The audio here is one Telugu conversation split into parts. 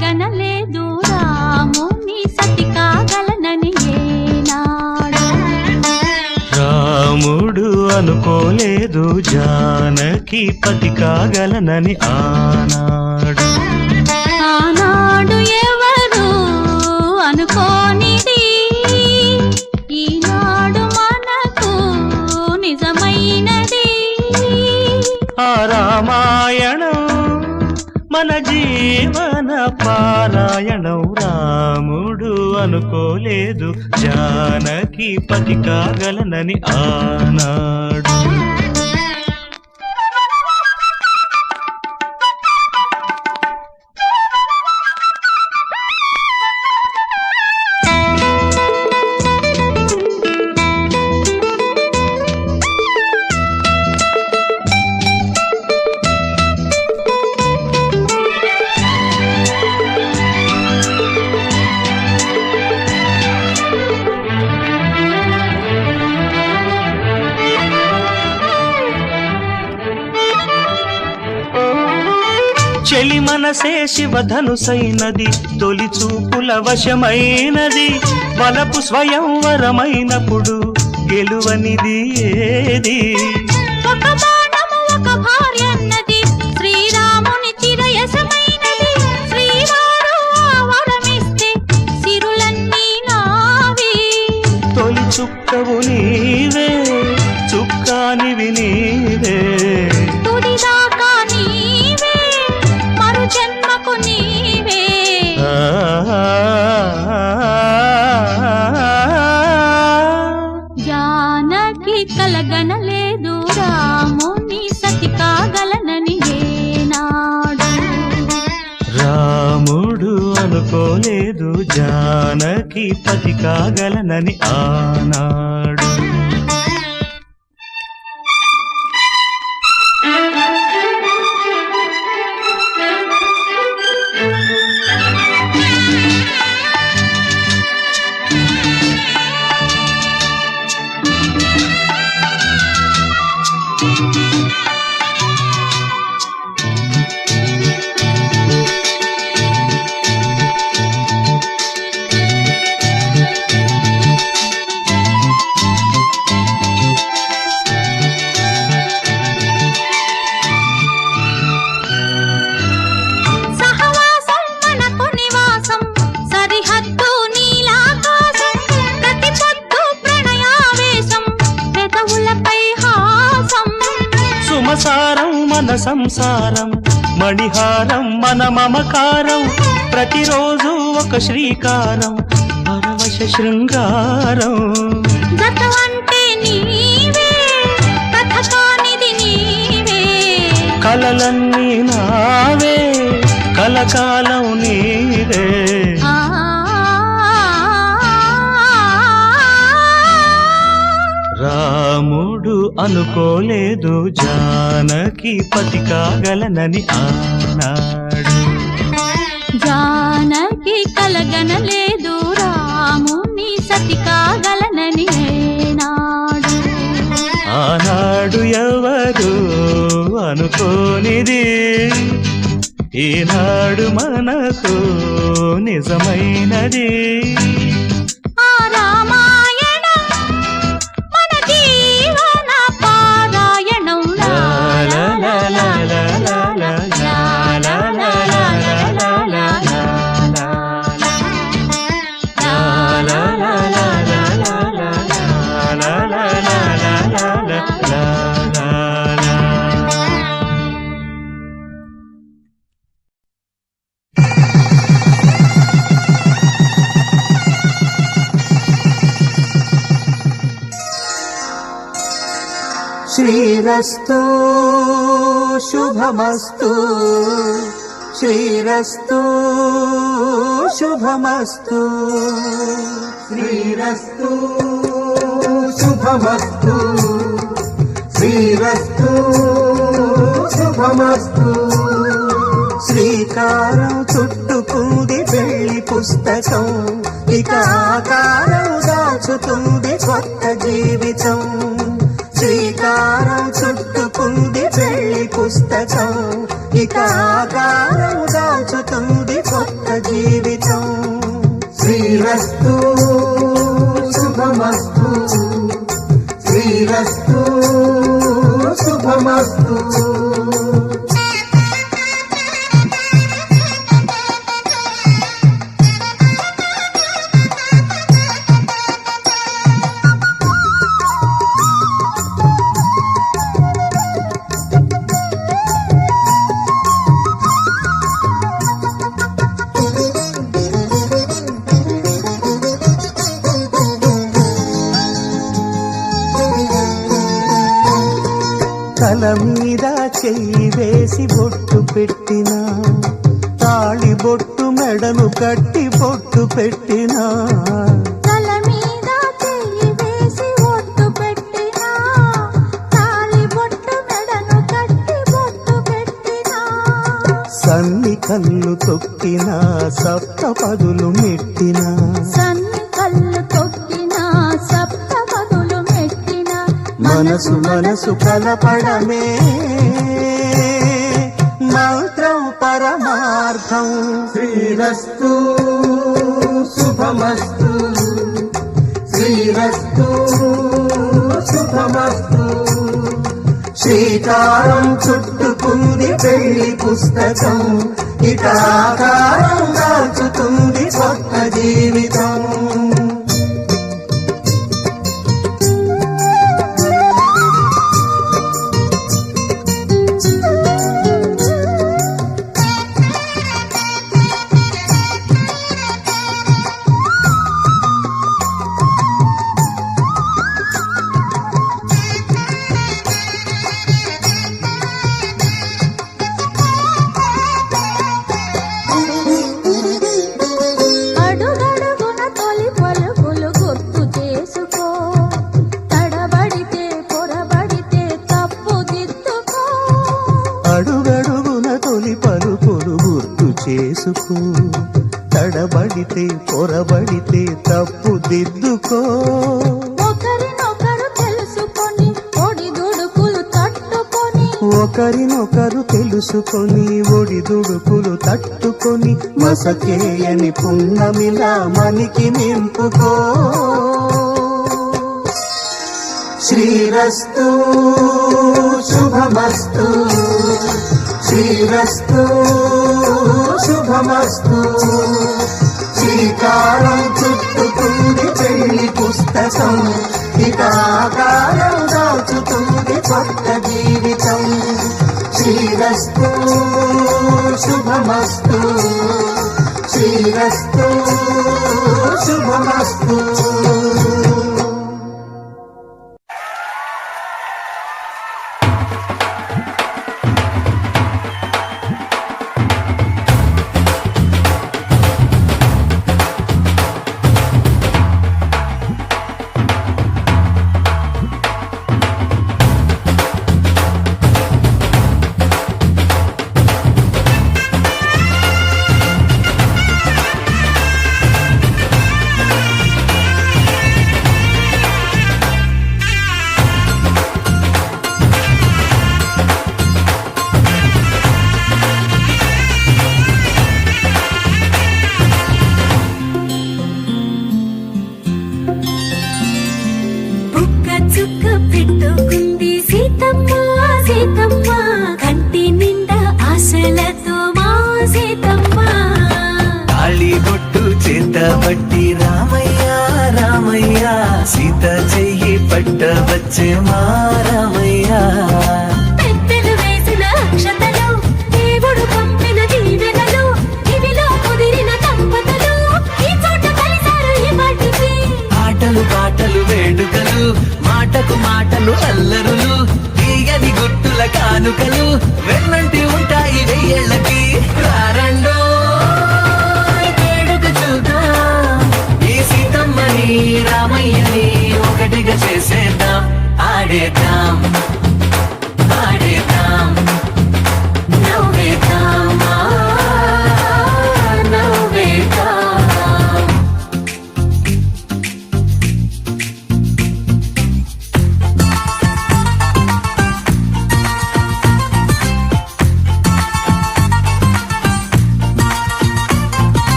కలగనలేదు రాముని సతి కాగలనని ఏనాడు. రాముడు అనుకోలేదు జానకి పతి కాగలనని ఆనాడు. ఆనాడు ఎవరు అనుకోనిది ఈనాడు మనకు నిజమైనది. ఆ రామాయణం మన జీవన పారాయణం. రాముడు అనుకోలేదు జానకి పతి కాగలనని ఆనాడు. చెలి మనసే శివధనుసైనది తొలి చూపుల వశమైనది. వలపు స్వయంవరమైనప్పుడు గెలువనిది ఏది. ఒక బాణము ఒక భార్య అన్నది శ్రీరాముని చిరయసమైనది. శ్రీవారు వరమిస్తే సిరులన్నీ నావి. తొలి చుక్కవు నీవే చుక్కానివి నీవే. తుడిదాకా నీవే మరు జన్మకు నీవే. జానకి కలగనలేదు రాముని సతి కాగలనని ఏనాడు. రాముడు అనుకోలేదు జానకి పతి కాగలనని ఆనాడు. సహవాసం మనకు నివాసం సరిహద్దు నీలాకాశం. ప్రతి పొద్దు ప్రణయావేశం పెదవులపై హాసం. సుమసారం మన సంసారం మణిహారం మన మమకారం. ప్రతిరోజు ఒక శ్రీకారం పరవశ శృంగారం. గత అంటే నీవే కథ కానిది నీవే. కలలన్నీ నావే కలకాలం నీవే. ఆ రాముడు అనుకోలేదు జానకి పతి కాగలనని ఆనాడు. జానకి కలగనలేదు రాముని సతి కాగలనని ఏనాడు. ఆనాడు ఎవరు అనుకోనిది ఈనాడు మనకు నిజమైనది. ఆ రామాయణం మన జీవన పారాయణం. లా లా లా లా లా లా లా లా లా లా లా లా లా లా లా లా లా లా శ్రీరస్తు శుభమస్తు శ్రీరస్తు శుభమస్తు శ్రీరస్తు శుభమస్తు శ్రీరస్తు శుభమస్తు. శ్రీకారం చుట్టుకుంది పెళ్లి పుస్తకం, ఇక ఆకారం దాచుతుంది కొత్త జీవితం. శ్రీకారం చుట్టుకుంది పెళ్లి పుస్తకం, ఇక ఆకారం దాచుతుంది కొత్త శ్రీరస్తు శుభమస్తు శ్రీరస్తు శుభమస్తు. తల మీద చెయ్యి వేసి బొట్టు పెట్టినా తాళి బొట్టు మెడను కట్టి బొట్టు పెట్టినా తల మీద చెయ్యి వేసి బొట్టు పెట్టినా తాళి బొట్టు మెడను కట్టి బొట్టు పెట్టినా సన్ని కళ్ళు తొక్కినా సప్త పదులు మెట్టినా సన్ని కళ్ళు తొక్కినా సప్త పదులు మెట్టినా మనసు మనసు కలపడమే మంత్రం పరమార్థం. శ్రీరస్తు శుభమస్తు శ్రీరస్తు శుభమస్తు. శ్రీకారం చుట్టుకుంది పెళ్లి పుస్తకం ఇక ఆకారం దాచుతుంది కొత్త జీవితం. అడుగడుగున తొలి పలుకులు గుర్తు చేసుకో తడబడితే పొరబడితే తప్పు దిద్దుకో అడుగడుగున తొలి పలుకులు గుర్తు చేసుకో తడబడితే పొరబడితే తప్పు దిద్దుకో. ఒకరినొకరు తెలుసుకొని ఒడిదుడుకులు తట్టుకొని ఒకరినొకరు తెలుసుకొని ఒడిదుడుకులు తట్టుకొని మసకేయని పున్నమిలా మనికి నింపుకో. శ్రీరస్తు శుభమస్తు శ్రీరస్తు శుభమస్తు. శ్రీకారం చుట్టుకుంది పెళ్లి పుస్తకం ఇక ఆకారం దాచుతుంది కొత్త జీవితం. శ్రీరస్తు శుభమస్తు శ్రీరస్తు శుభమస్తు. చుక్క పెట్టుకుంది సీతమ్మ సీతమ్మ కంటి నిండా ఆశలతో మా సీతమ్మ. తాళి బొట్టు చేత పట్టి రామయ్య రామయ్య సీత చెయ్యి పట్ట వచ్చే మా రామయ్య. పెద్దలు వేసిన అక్షతలు దేవుడు పంపిన దీవెనలు ఇవిలో కుదిరిన దంపతులు ఈ చోట కలిసారు ఈ పాటికి. ఆటలు పాటలు వేడుకలు మాటకు మాటలు అల్లరులు తీయని గుట్టుల కానుకలు వెన్నంటి ఉంటాయి వెయ్యేళ్ళకి. రారండో వేడుక చూద్దాం ఈ సీతమ్మని రామయ్యని ఒకటిగా చేసేద్దాం ఆడేద్దాం ఆడేద్దాం నవ్వేద్దాం నవ్వేద్దాం.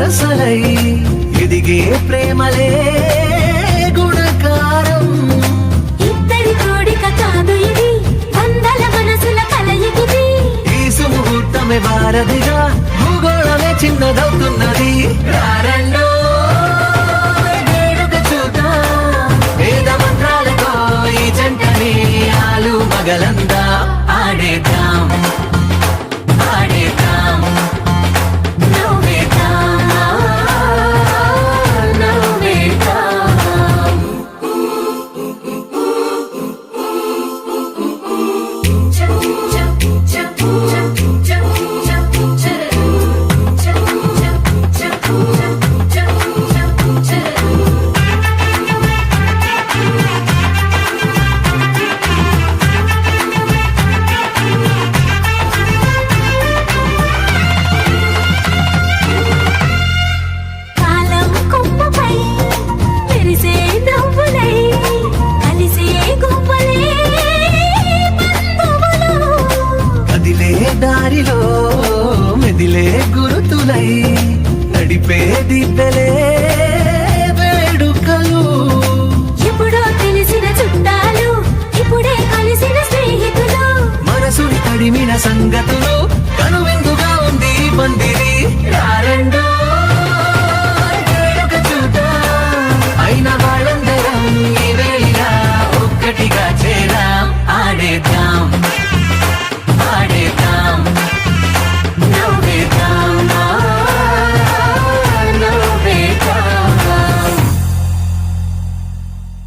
వరసలై ఎదిగే ప్రేమలే గుణకారం. ఇద్దరి కోడిక కాదు ఇది, వందల మనసుల కలయికిది. ఈ సుముహూర్తమే వారధిగా, భూగోళమే చిన్నదవుతున్నది. రారండో వేడుక చూద్దాం, వేద మంత్రాలతో ఈ జంటని ఆలు మగలందా ఆడేద్దాం ఆడేద్దాం. నవ్వేద్దాం, నవ్వేద్దాం. కాలం కొమ్మపై మెరిసే నవ్వులై కలిసే గుంపలే బంధువులు. కదిలే దారిలో మెదిలే గురుతులై నడిపే దిబ్బెలే వేడుకలు. ఎప్పుడో తెలిసిన చుట్టాలు, ఇప్పుడే కలిసిన స్నేహితులు. మనసుని తడిమిన సంగతులు